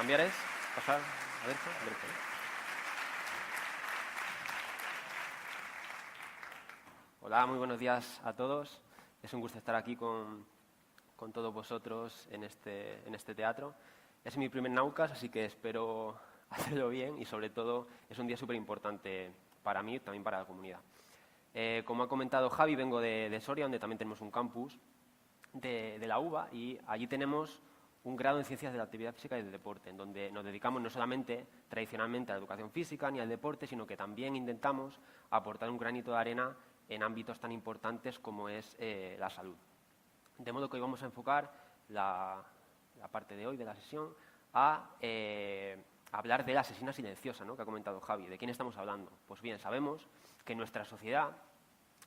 cambiar es pasar a derecha. Hola, muy buenos días a todos. Es un gusto estar aquí con todos vosotros en este teatro. Es mi primer Naucas, así que espero hacerlo bien y, sobre todo, es un día súper importante para mí y también para la comunidad. Como ha comentado Javi, vengo de Soria, donde también tenemos un campus de la UBA, y allí tenemos un grado en Ciencias de la Actividad Física y del Deporte, en donde nos dedicamos no solamente tradicionalmente a la educación física ni al deporte, sino que también intentamos aportar un granito de arena en ámbitos tan importantes como es la salud. De modo que hoy vamos a enfocar la parte de hoy de la sesión a hablar de la asesina silenciosa, ¿no?, que ha comentado Javi. ¿De quién estamos hablando? Pues bien, sabemos que en nuestra sociedad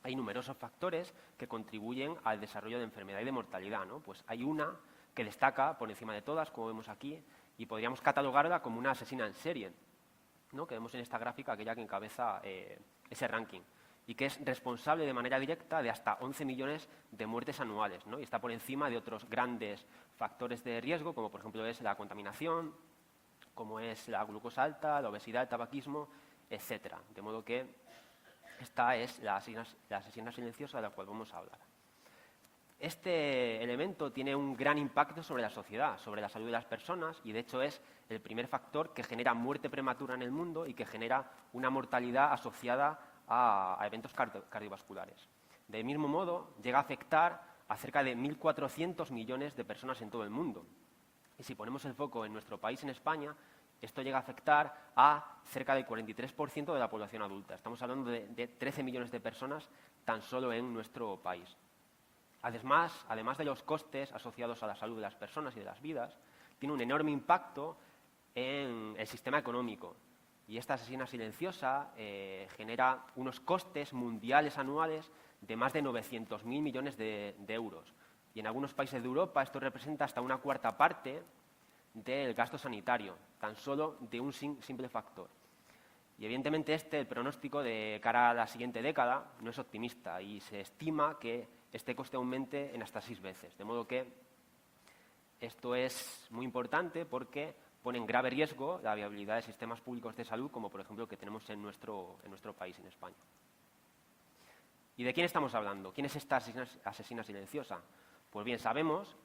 hay numerosos factores que contribuyen al desarrollo de enfermedad y de mortalidad, ¿no? Pues hay una que destaca por encima de todas, como vemos aquí, y podríamos catalogarla como una asesina en serie, ¿no?, que vemos en esta gráfica, aquella que encabeza ese ranking, y que es responsable de manera directa de hasta 11 millones de muertes anuales, ¿no? Y está por encima de otros grandes factores de riesgo, como por ejemplo es la contaminación, como es la glucosa alta, la obesidad, el tabaquismo, etcétera. De modo que esta es la asesina silenciosa de la cual vamos a hablar. Este elemento tiene un gran impacto sobre la sociedad, sobre la salud de las personas, y de hecho es el primer factor que genera muerte prematura en el mundo y que genera una mortalidad asociada a eventos cardiovasculares. Del mismo modo, llega a afectar a cerca de 1.400 millones de personas en todo el mundo. Y si ponemos el foco en nuestro país, en España, esto llega a afectar a cerca del 43% de la población adulta. Estamos hablando de 13 millones de personas tan solo en nuestro país. Además de los costes asociados a la salud de las personas y de las vidas, tiene un enorme impacto en el sistema económico. Y esta asesina silenciosa genera unos costes mundiales anuales de más de 900.000 millones de euros. Y en algunos países de Europa esto representa hasta una cuarta parte del gasto sanitario, tan solo de un simple factor. Y evidentemente el pronóstico de cara a la siguiente década no es optimista, y se estima que este coste aumente en hasta 6 veces. De modo que esto es muy importante porque pone en grave riesgo la viabilidad de sistemas públicos de salud, como por ejemplo el que tenemos en nuestro país, en España. ¿Y de quién estamos hablando? ¿Quién es esta asesina silenciosa? Pues bien, sabemos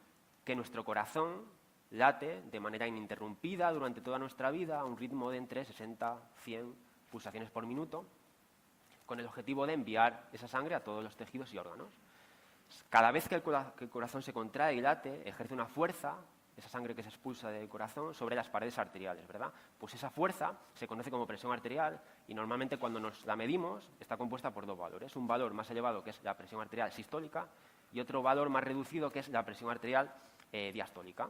que nuestro corazón late de manera ininterrumpida durante toda nuestra vida a un ritmo de entre 60 a 100 pulsaciones por minuto, con el objetivo de enviar esa sangre a todos los tejidos y órganos. Cada vez que el corazón se contrae y late, ejerce una fuerza, esa sangre que se expulsa del corazón, sobre las paredes arteriales, ¿verdad? Pues esa fuerza se conoce como presión arterial, y normalmente cuando nos la medimos está compuesta por dos valores. Un valor más elevado, que es la presión arterial sistólica, y otro valor más reducido, que es la presión arterial diastólica.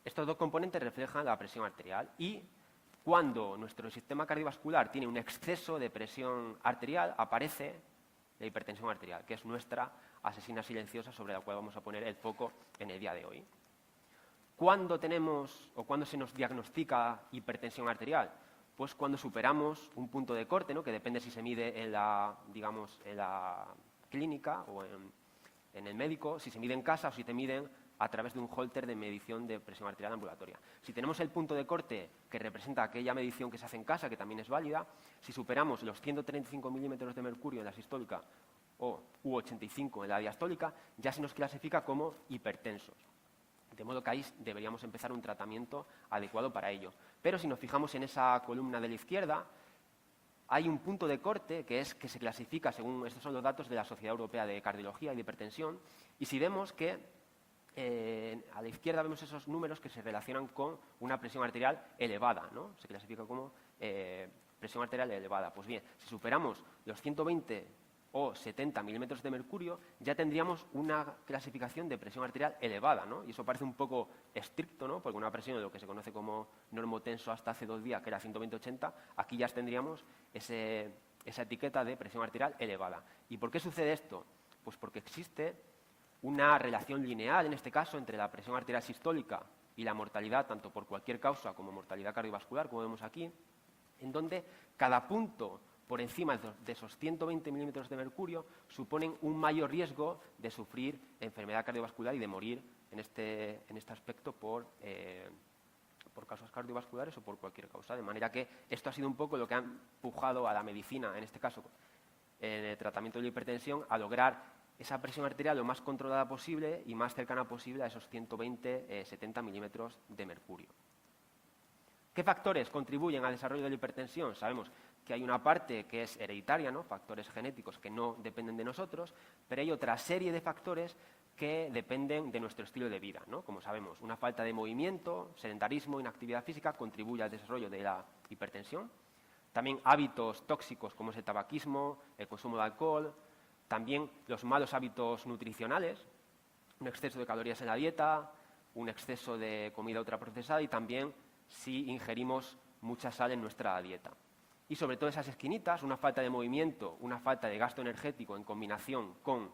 Estos dos componentes reflejan la presión arterial, y cuando nuestro sistema cardiovascular tiene un exceso de presión arterial, aparece la hipertensión arterial, que es nuestra asesina silenciosa sobre la cual vamos a poner el foco en el día de hoy. ¿Cuándo se nos diagnostica hipertensión arterial? Pues cuando superamos un punto de corte, ¿no?, que depende si se mide en la clínica o en el médico, si se mide en casa o si te miden a través de un holter de medición de presión arterial ambulatoria. Si tenemos el punto de corte que representa aquella medición que se hace en casa, que también es válida, si superamos los 135 milímetros de mercurio en la sistólica u 85 en la diastólica, ya se nos clasifica como hipertensos. De modo que ahí deberíamos empezar un tratamiento adecuado para ello. Pero si nos fijamos en esa columna de la izquierda, hay un punto de corte que se clasifica según, estos son los datos de la Sociedad Europea de Cardiología y de Hipertensión, y si vemos que a la izquierda vemos esos números que se relacionan con una presión arterial elevada, ¿no? Se clasifica como presión arterial elevada. Pues bien, si superamos los 120 o 70 milímetros de mercurio, ya tendríamos una clasificación de presión arterial elevada, ¿no? Y eso parece un poco estricto, ¿no?, porque una presión de lo que se conoce como normotenso hasta hace 2 días, que era 120-80, aquí ya tendríamos esa etiqueta de presión arterial elevada. ¿Y por qué sucede esto? Pues porque existe una relación lineal, en este caso, entre la presión arterial sistólica y la mortalidad, tanto por cualquier causa como mortalidad cardiovascular, como vemos aquí, en donde cada punto por encima de esos 120 milímetros de mercurio suponen un mayor riesgo de sufrir enfermedad cardiovascular y de morir en este aspecto por por causas cardiovasculares o por cualquier causa. De manera que esto ha sido un poco lo que ha empujado a la medicina, en este caso, en el tratamiento de la hipertensión, a lograr esa presión arterial lo más controlada posible y más cercana posible a esos 120-70 milímetros de mercurio. ¿Qué factores contribuyen al desarrollo de la hipertensión? Sabemos que hay una parte que es hereditaria, ¿no? Factores genéticos que no dependen de nosotros, pero hay otra serie de factores que dependen de nuestro estilo de vida, ¿no? Como sabemos, una falta de movimiento, sedentarismo, inactividad física contribuye al desarrollo de la hipertensión. También hábitos tóxicos como es el tabaquismo, el consumo de alcohol, también los malos hábitos nutricionales, un exceso de calorías en la dieta, un exceso de comida ultraprocesada y también si ingerimos mucha sal en nuestra dieta. Y sobre todo esas esquinitas, una falta de movimiento, una falta de gasto energético en combinación con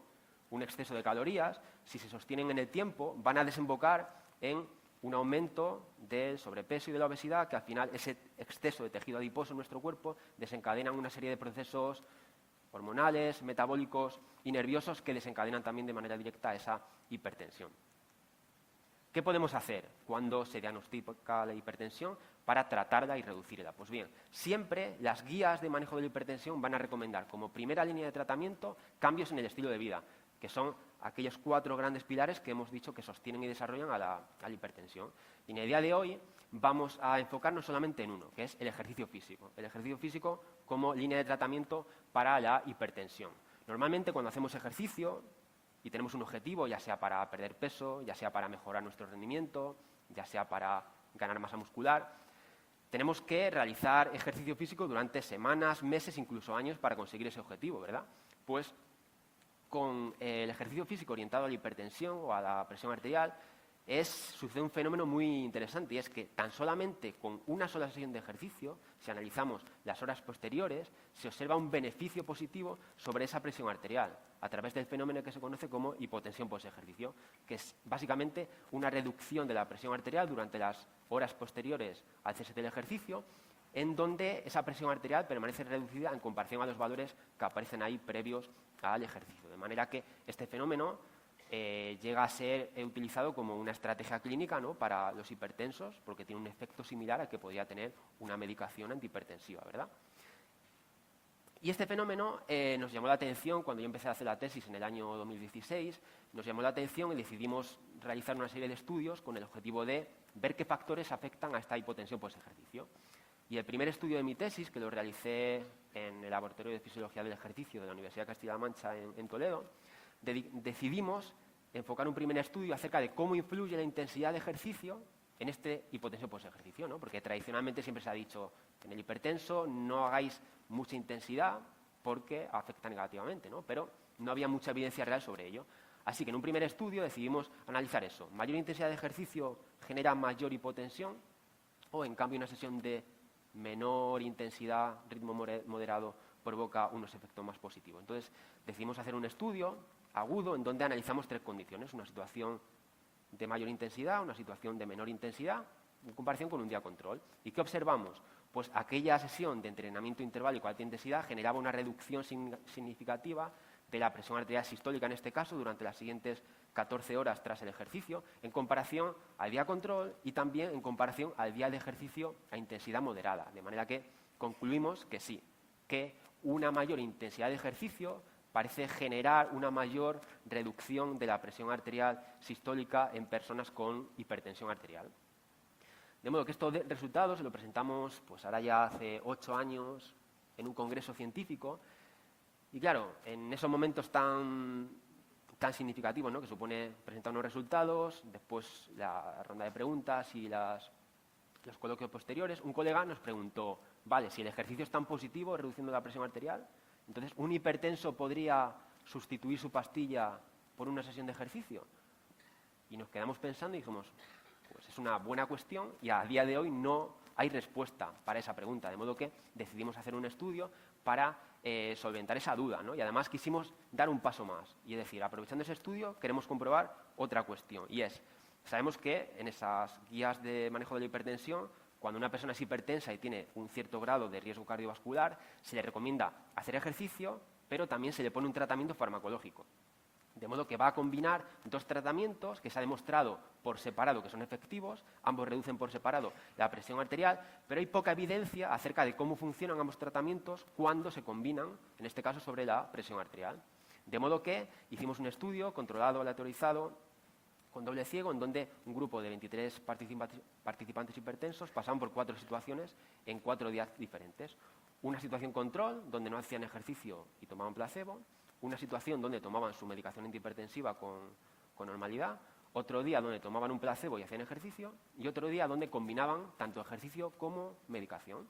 un exceso de calorías, si se sostienen en el tiempo, van a desembocar en un aumento del sobrepeso y de la obesidad, que al final ese exceso de tejido adiposo en nuestro cuerpo desencadena una serie de procesos hormonales, metabólicos y nerviosos que desencadenan también de manera directa esa hipertensión. ¿Qué podemos hacer cuando se diagnostica la hipertensión para tratarla y reducirla? Pues bien, siempre las guías de manejo de la hipertensión van a recomendar como primera línea de tratamiento cambios en el estilo de vida, que son aquellos 4 grandes pilares que hemos dicho que sostienen y desarrollan a la hipertensión. Y en el día de hoy vamos a enfocarnos solamente en uno, que es el ejercicio físico. El ejercicio físico como línea de tratamiento para la hipertensión. Normalmente cuando hacemos ejercicio y tenemos un objetivo, ya sea para perder peso, ya sea para mejorar nuestro rendimiento, ya sea para ganar masa muscular, tenemos que realizar ejercicio físico durante semanas, meses, incluso años para conseguir ese objetivo, ¿verdad? Pues con el ejercicio físico orientado a la hipertensión o a la presión arterial sucede un fenómeno muy interesante y es que tan solamente con una sola sesión de ejercicio, si analizamos las horas posteriores, se observa un beneficio positivo sobre esa presión arterial a través del fenómeno que se conoce como hipotensión postejercicio, que es básicamente una reducción de la presión arterial durante las horas posteriores al cese del ejercicio, en donde esa presión arterial permanece reducida en comparación a los valores que aparecen ahí previos al ejercicio. De manera que este fenómeno llega a ser utilizado como una estrategia clínica, ¿no?, para los hipertensos, porque tiene un efecto similar al que podría tener una medicación antihipertensiva, ¿verdad? Y este fenómeno nos llamó la atención cuando yo empecé a hacer la tesis en el año 2016, nos llamó la atención y decidimos realizar una serie de estudios con el objetivo de ver qué factores afectan a esta hipotensión postejercicio. Y el primer estudio de mi tesis, que lo realicé en el Laboratorio de Fisiología del Ejercicio de la Universidad de Castilla-La Mancha en Toledo, decidimos enfocar un primer estudio acerca de cómo influye la intensidad de ejercicio en este hipotensión postejercicio, ¿no? Porque tradicionalmente siempre se ha dicho en el hipertenso no hagáis mucha intensidad porque afecta negativamente, ¿no? Pero no había mucha evidencia real sobre ello. Así que en un primer estudio decidimos analizar eso. ¿Mayor intensidad de ejercicio genera mayor hipotensión? ¿O en cambio una sesión de menor intensidad, ritmo moderado, provoca unos efectos más positivos? Entonces decidimos hacer un estudio agudo en donde analizamos 3 condiciones, una situación de mayor intensidad, una situación de menor intensidad, en comparación con un día control. ¿Y qué observamos? Pues aquella sesión de entrenamiento interválico a alta intensidad generaba una reducción significativa de la presión arterial sistólica, en este caso, durante las siguientes 14 horas tras el ejercicio, en comparación al día control y también en comparación al día de ejercicio a intensidad moderada. De manera que concluimos que sí, que una mayor intensidad de ejercicio parece generar una mayor reducción de la presión arterial sistólica en personas con hipertensión arterial. De modo que estos resultados se los presentamos pues ahora ya hace 8 años en un congreso científico y claro, en esos momentos tan significativos, ¿no?, que supone presentar unos resultados, después la ronda de preguntas y los coloquios posteriores, un colega nos preguntó, vale, si el ejercicio es tan positivo reduciendo la presión arterial, entonces, ¿un hipertenso podría sustituir su pastilla por una sesión de ejercicio? Y nos quedamos pensando y dijimos, pues es una buena cuestión y a día de hoy no hay respuesta para esa pregunta. De modo que decidimos hacer un estudio para solventar esa duda, ¿no? Y además quisimos dar un paso más. Y es decir, aprovechando ese estudio, queremos comprobar otra cuestión. Y es, sabemos que en esas guías de manejo de la hipertensión, cuando una persona es hipertensa y tiene un cierto grado de riesgo cardiovascular, se le recomienda hacer ejercicio, pero también se le pone un tratamiento farmacológico. De modo que va a combinar dos tratamientos que se ha demostrado por separado que son efectivos, ambos reducen por separado la presión arterial, pero hay poca evidencia acerca de cómo funcionan ambos tratamientos cuando se combinan, en este caso sobre la presión arterial. De modo que hicimos un estudio controlado, aleatorizado, con doble ciego, en donde un grupo de 23 participantes hipertensos pasaban por 4 situaciones en 4 días diferentes. Una situación control, donde no hacían ejercicio y tomaban placebo. Una situación donde tomaban su medicación antihipertensiva con normalidad. Otro día donde tomaban un placebo y hacían ejercicio. Y otro día donde combinaban tanto ejercicio como medicación.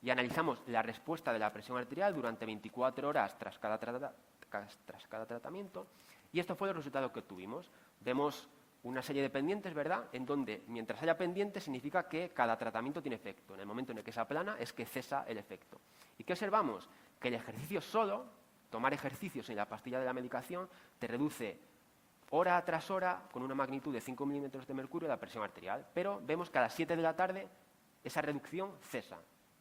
Y analizamos la respuesta de la presión arterial durante 24 horas tras cada tratamiento. Y esto fue el resultado que obtuvimos. Vemos una serie de pendientes, ¿verdad?, en donde mientras haya pendientes significa que cada tratamiento tiene efecto. En el momento en el que se aplana es que cesa el efecto. ¿Y qué observamos? Que el ejercicio solo, tomar ejercicios en la pastilla de la medicación, te reduce hora tras hora con una magnitud de 5 milímetros de mercurio la presión arterial. Pero vemos que a las 7 de la tarde esa reducción cesa.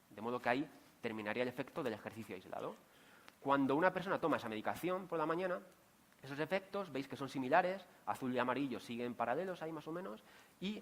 De modo que ahí terminaría el efecto del ejercicio aislado. Cuando una persona toma esa medicación por la mañana, esos efectos, veis que son similares, azul y amarillo siguen paralelos ahí más o menos, y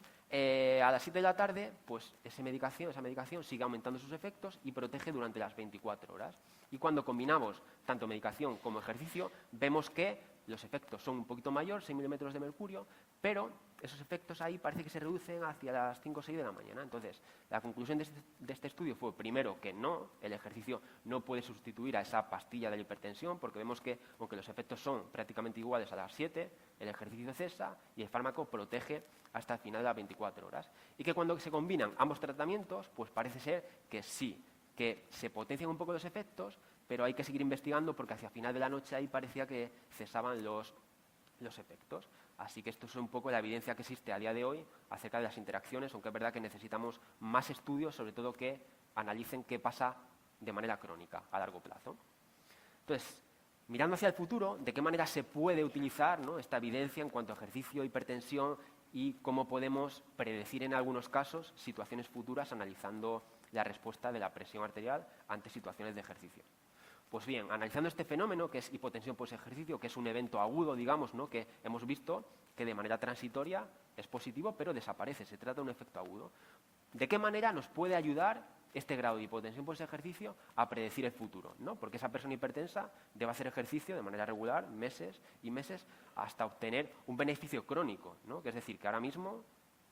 a las 7 de la tarde, pues esa medicación sigue aumentando sus efectos y protege durante las 24 horas. Y cuando combinamos tanto medicación como ejercicio, vemos que los efectos son un poquito mayor, 6 milímetros de mercurio, pero esos efectos ahí parece que se reducen hacia las 5 o 6 de la mañana. Entonces, la conclusión de este estudio fue, primero, que no, el ejercicio no puede sustituir a esa pastilla de la hipertensión, porque vemos que, aunque los efectos son prácticamente iguales a las 7, el ejercicio cesa y el fármaco protege hasta el final de las 24 horas. Y que cuando se combinan ambos tratamientos, pues parece ser que sí, que se potencian un poco los efectos, pero hay que seguir investigando porque hacia el final de la noche ahí parecía que cesaban los efectos. Así que esto es un poco la evidencia que existe a día de hoy acerca de las interacciones, aunque es verdad que necesitamos más estudios, sobre todo que analicen qué pasa de manera crónica a largo plazo. Entonces, mirando hacia el futuro, ¿de qué manera se puede utilizar, ¿no?, esta evidencia en cuanto a ejercicio, hipertensión y cómo podemos predecir en algunos casos situaciones futuras analizando la respuesta de la presión arterial ante situaciones de ejercicio? Pues bien, analizando este fenómeno, que es hipotensión post-ejercicio, que es un evento agudo, digamos, ¿no?, que hemos visto que de manera transitoria es positivo, pero desaparece, se trata de un efecto agudo. ¿De qué manera nos puede ayudar este grado de hipotensión post-ejercicio a predecir el futuro, ¿no? Porque esa persona hipertensa debe hacer ejercicio de manera regular, meses y meses, hasta obtener un beneficio crónico, ¿no? Que es decir, que ahora mismo,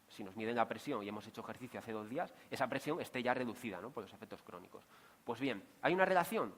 si nos miden la presión y hemos hecho ejercicio hace 2 días, esa presión esté ya reducida, ¿no?, por los efectos crónicos. Pues bien, ¿hay una relación?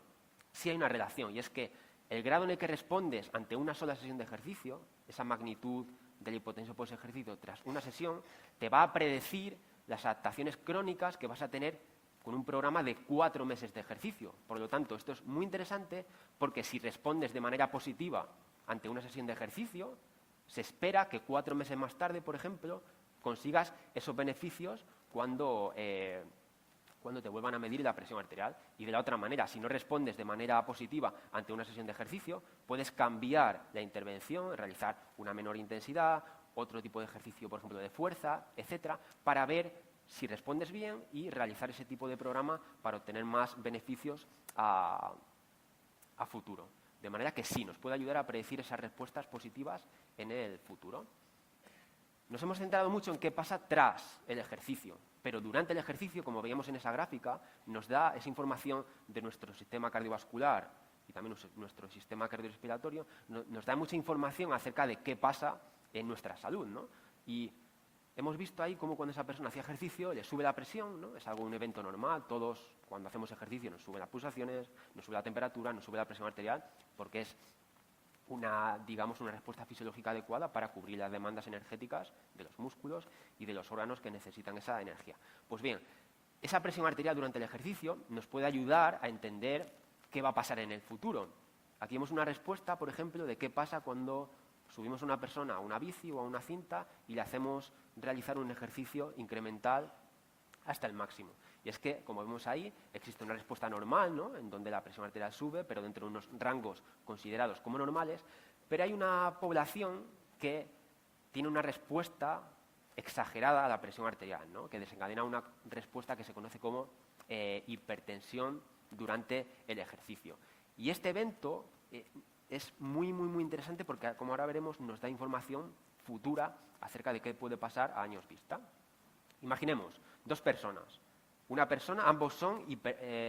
Sí hay una relación, y es que el grado en el que respondes ante una sola sesión de ejercicio, esa magnitud de la hipotensión post-ejercicio tras una sesión, te va a predecir las adaptaciones crónicas que vas a tener con un programa de 4 meses de ejercicio. Por lo tanto, esto es muy interesante porque si respondes de manera positiva ante una sesión de ejercicio, se espera que 4 meses más tarde, por ejemplo, consigas esos beneficios cuando te vuelvan a medir la presión arterial. Y de la otra manera, si no respondes de manera positiva ante una sesión de ejercicio, puedes cambiar la intervención, realizar una menor intensidad, otro tipo de ejercicio, por ejemplo, de fuerza, etcétera, para ver si respondes bien y realizar ese tipo de programa para obtener más beneficios a futuro. De manera que sí, nos puede ayudar a predecir esas respuestas positivas en el futuro. Nos hemos centrado mucho en qué pasa tras el ejercicio, pero durante el ejercicio, como veíamos en esa gráfica, nos da esa información de nuestro sistema cardiovascular y también nuestro sistema cardiorrespiratorio, nos da mucha información acerca de qué pasa en nuestra salud, ¿no? Y hemos visto ahí cómo cuando esa persona hacía ejercicio le sube la presión, ¿no? Es un evento normal, todos cuando hacemos ejercicio nos suben las pulsaciones, nos sube la temperatura, nos sube la presión arterial, porque es una respuesta fisiológica adecuada para cubrir las demandas energéticas de los músculos y de los órganos que necesitan esa energía. Pues bien, esa presión arterial durante el ejercicio nos puede ayudar a entender qué va a pasar en el futuro. Aquí vemos una respuesta, por ejemplo, de qué pasa cuando subimos a una persona a una bici o a una cinta y le hacemos realizar un ejercicio incremental hasta el máximo. Y es que, como vemos ahí, existe una respuesta normal, ¿no?, en donde la presión arterial sube, pero dentro de unos rangos considerados como normales, pero hay una población que tiene una respuesta exagerada a la presión arterial, ¿no?, que desencadena una respuesta que se conoce como hipertensión durante el ejercicio. Y este evento es muy, muy, muy interesante porque, como ahora veremos, nos da información futura acerca de qué puede pasar a años vista. Imaginemos, dos personas. Una persona, ambos son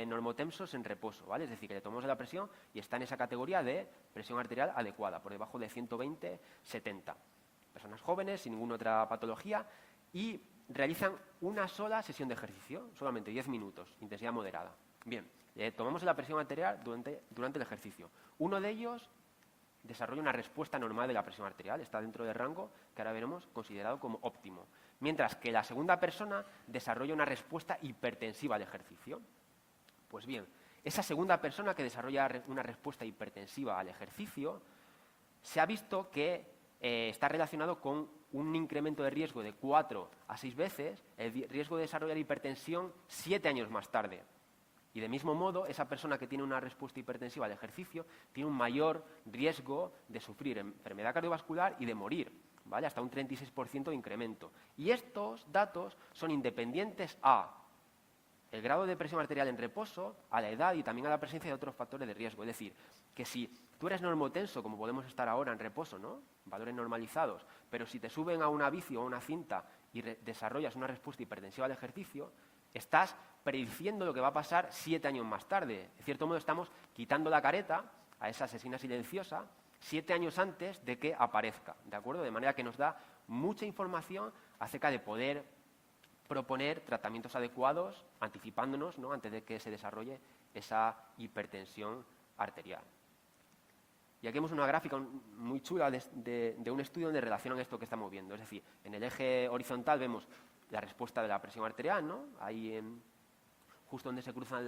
normotensos en reposo, ¿vale? Es decir, que le tomamos la presión y está en esa categoría de presión arterial adecuada, por debajo de 120/70. Personas jóvenes, sin ninguna otra patología, y realizan una sola sesión de ejercicio, solamente 10 minutos, intensidad moderada. Bien, tomamos la presión arterial durante el ejercicio. Uno de ellos desarrolla una respuesta normal de la presión arterial, está dentro del rango que ahora veremos considerado como óptimo. Mientras que la segunda persona desarrolla una respuesta hipertensiva al ejercicio. Pues bien, esa segunda persona que desarrolla una respuesta hipertensiva al ejercicio se ha visto que está relacionado con un incremento de riesgo de 4 a 6 veces el riesgo de desarrollar hipertensión 7 años más tarde. Y de mismo modo, esa persona que tiene una respuesta hipertensiva al ejercicio tiene un mayor riesgo de sufrir enfermedad cardiovascular y de morir, ¿vale? Hasta un 36% de incremento. Y estos datos son independientes a el grado de presión arterial en reposo, a la edad y también a la presencia de otros factores de riesgo. Es decir, que si tú eres normotenso, como podemos estar ahora en reposo, ¿no? Valores normalizados, pero si te suben a una bici o a una cinta y desarrollas una respuesta hipertensiva al ejercicio, estás prediciendo lo que va a pasar 7 años más tarde. De cierto modo, estamos quitando la careta a esa asesina silenciosa 7 años antes de que aparezca, ¿de acuerdo? De manera que nos da mucha información acerca de poder proponer tratamientos adecuados, anticipándonos, ¿no?, antes de que se desarrolle esa hipertensión arterial. Y aquí vemos una gráfica muy chula de un estudio donde relacionan esto que estamos viendo. Es decir, en el eje horizontal vemos la respuesta de la presión arterial, ¿no? Ahí justo donde se cruzan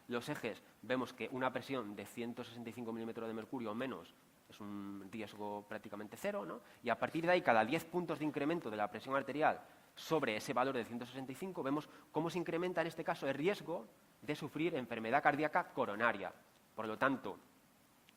los ejes vemos que una presión de 165 milímetros de mercurio o menos es un riesgo prácticamente cero, ¿no? Y a partir de ahí, cada 10 puntos de incremento de la presión arterial sobre ese valor de 165, vemos cómo se incrementa en este caso el riesgo de sufrir enfermedad cardíaca coronaria. Por lo tanto,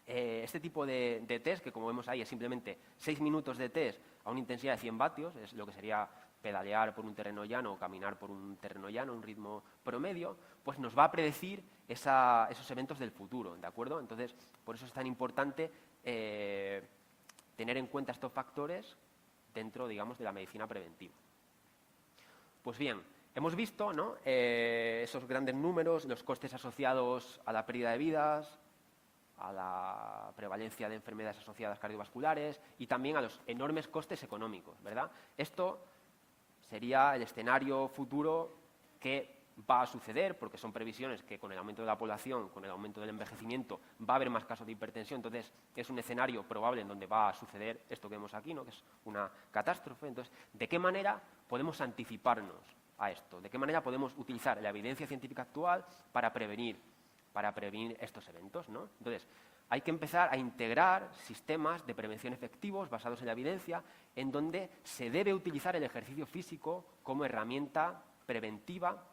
este tipo de test, que como vemos ahí es simplemente 6 minutos de test a una intensidad de 100 vatios, es lo que sería pedalear por un terreno llano o caminar por un terreno llano, un ritmo promedio, pues nos va a predecir esos eventos del futuro, ¿de acuerdo? Entonces, por eso es tan importante tener en cuenta estos factores dentro, digamos, de la medicina preventiva. Pues bien, hemos visto, ¿no?, esos grandes números, los costes asociados a la pérdida de vidas, a la prevalencia de enfermedades asociadas cardiovasculares y también a los enormes costes económicos, ¿verdad? Esto sería el escenario futuro que va a suceder, porque son previsiones que con el aumento de la población, con el aumento del envejecimiento, va a haber más casos de hipertensión. Entonces, es un escenario probable en donde va a suceder esto que vemos aquí, ¿no?, que es una catástrofe. Entonces, ¿de qué manera podemos anticiparnos a esto? ¿De qué manera podemos utilizar la evidencia científica actual para prevenir estos eventos, ¿no? Entonces, hay que empezar a integrar sistemas de prevención efectivos basados en la evidencia, en donde se debe utilizar el ejercicio físico como herramienta preventiva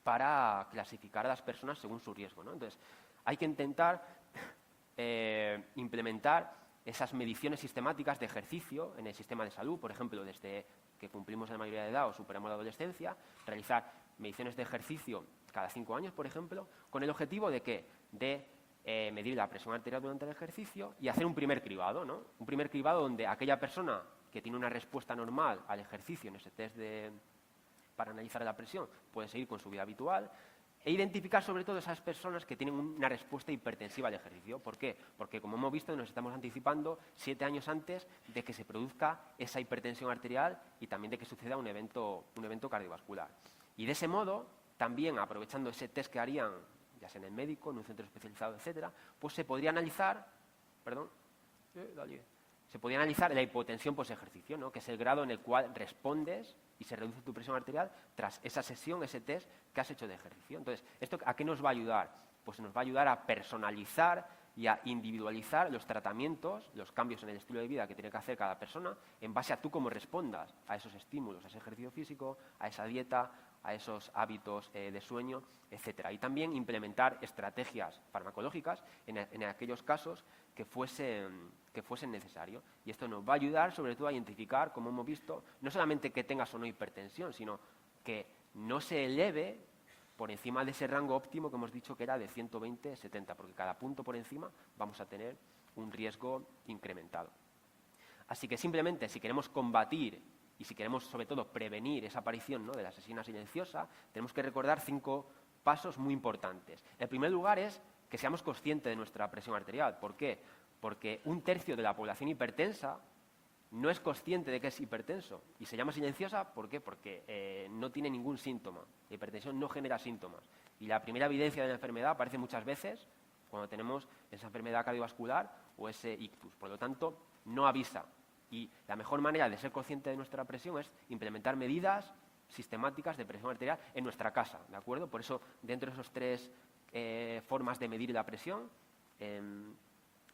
para clasificar a las personas según su riesgo, ¿no? Entonces, hay que intentar implementar esas mediciones sistemáticas de ejercicio en el sistema de salud, por ejemplo, desde que cumplimos la mayoría de edad o superamos la adolescencia, realizar mediciones de ejercicio cada 5 años, por ejemplo, con el objetivo de ¿qué? De medir la presión arterial durante el ejercicio y hacer un primer cribado, ¿no? Un primer cribado donde aquella persona que tiene una respuesta normal al ejercicio en ese test para analizar la presión puede seguir con su vida habitual e identificar sobre todo esas personas que tienen una respuesta hipertensiva al ejercicio. ¿Por qué? Porque, como hemos visto, nos estamos anticipando 7 años antes de que se produzca esa hipertensión arterial y también de que suceda un evento cardiovascular. Y de ese modo, también aprovechando ese test que harían, ya sea en el médico, en un centro especializado, etcétera, pues se podría analizar, se podría analizar la hipotensión post-ejercicio, ¿no?, que es el grado en el cual respondes y se reduce tu presión arterial tras esa sesión, ese test que has hecho de ejercicio. Entonces, ¿esto a qué nos va a ayudar? Pues nos va a ayudar a personalizar y a individualizar los tratamientos, los cambios en el estilo de vida que tiene que hacer cada persona en base a tú cómo respondas a esos estímulos, a ese ejercicio físico, a esa dieta, a esos hábitos de sueño, etcétera. Y también implementar estrategias farmacológicas en aquellos casos que fuesen necesarios. Y esto nos va a ayudar sobre todo a identificar, como hemos visto, no solamente que tengas o no hipertensión, sino que no se eleve por encima de ese rango óptimo que hemos dicho que era de 120/70, porque cada punto por encima vamos a tener un riesgo incrementado. Así que simplemente si queremos combatir y si queremos sobre todo prevenir esa aparición, ¿no?, de la asesina silenciosa, tenemos que recordar 5 pasos muy importantes. El primer lugar es que seamos conscientes de nuestra presión arterial. ¿Por qué? Porque 1/3 de la población hipertensa no es consciente de que es hipertenso y se llama silenciosa. ¿Por qué? Porque no tiene ningún síntoma. La hipertensión no genera síntomas. Y la primera evidencia de la enfermedad aparece muchas veces cuando tenemos esa enfermedad cardiovascular o ese ictus. Por lo tanto, no avisa. Y la mejor manera de ser consciente de nuestra presión es implementar medidas sistemáticas de presión arterial en nuestra casa, ¿de acuerdo? Por eso, dentro de esos 3 formas de medir la presión, en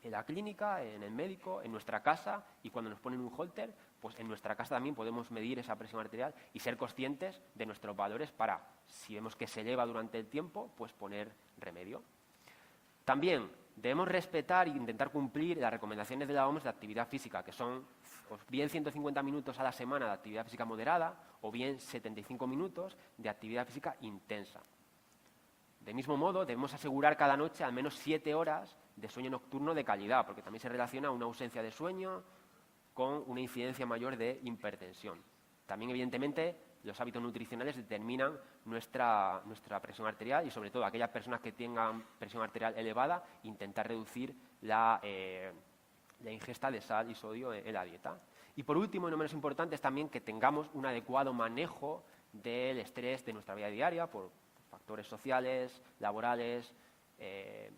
la clínica, en el médico, en nuestra casa, y cuando nos ponen un holter, pues en nuestra casa también podemos medir esa presión arterial y ser conscientes de nuestros valores para, si vemos que se eleva durante el tiempo, pues poner remedio. También debemos respetar e intentar cumplir las recomendaciones de la OMS de actividad física, que son bien 150 minutos a la semana de actividad física moderada o bien 75 minutos de actividad física intensa. Del mismo modo, debemos asegurar cada noche al menos 7 horas de sueño nocturno de calidad, porque también se relaciona una ausencia de sueño con una incidencia mayor de hipertensión. También, evidentemente, los hábitos nutricionales determinan nuestra presión arterial y, sobre todo, aquellas personas que tengan presión arterial elevada, intentar reducir la ingesta de sal y sodio en la dieta. Y, por último, y no menos importante, es también que tengamos un adecuado manejo del estrés de nuestra vida diaria por factores sociales, laborales,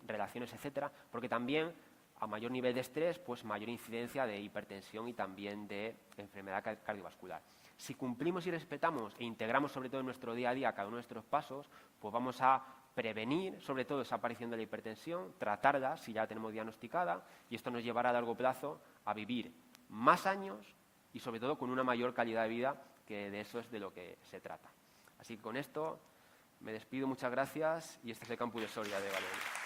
relaciones, etcétera, porque también a mayor nivel de estrés, pues mayor incidencia de hipertensión y también de enfermedad cardiovascular. Si cumplimos y respetamos e integramos sobre todo en nuestro día a día cada uno de nuestros pasos, pues vamos a prevenir sobre todo esa aparición de la hipertensión, tratarla si ya la tenemos diagnosticada, y esto nos llevará a largo plazo a vivir más años y sobre todo con una mayor calidad de vida, que de eso es de lo que se trata. Así que con esto me despido, muchas gracias, y este es el Campus de Soria de Valencia.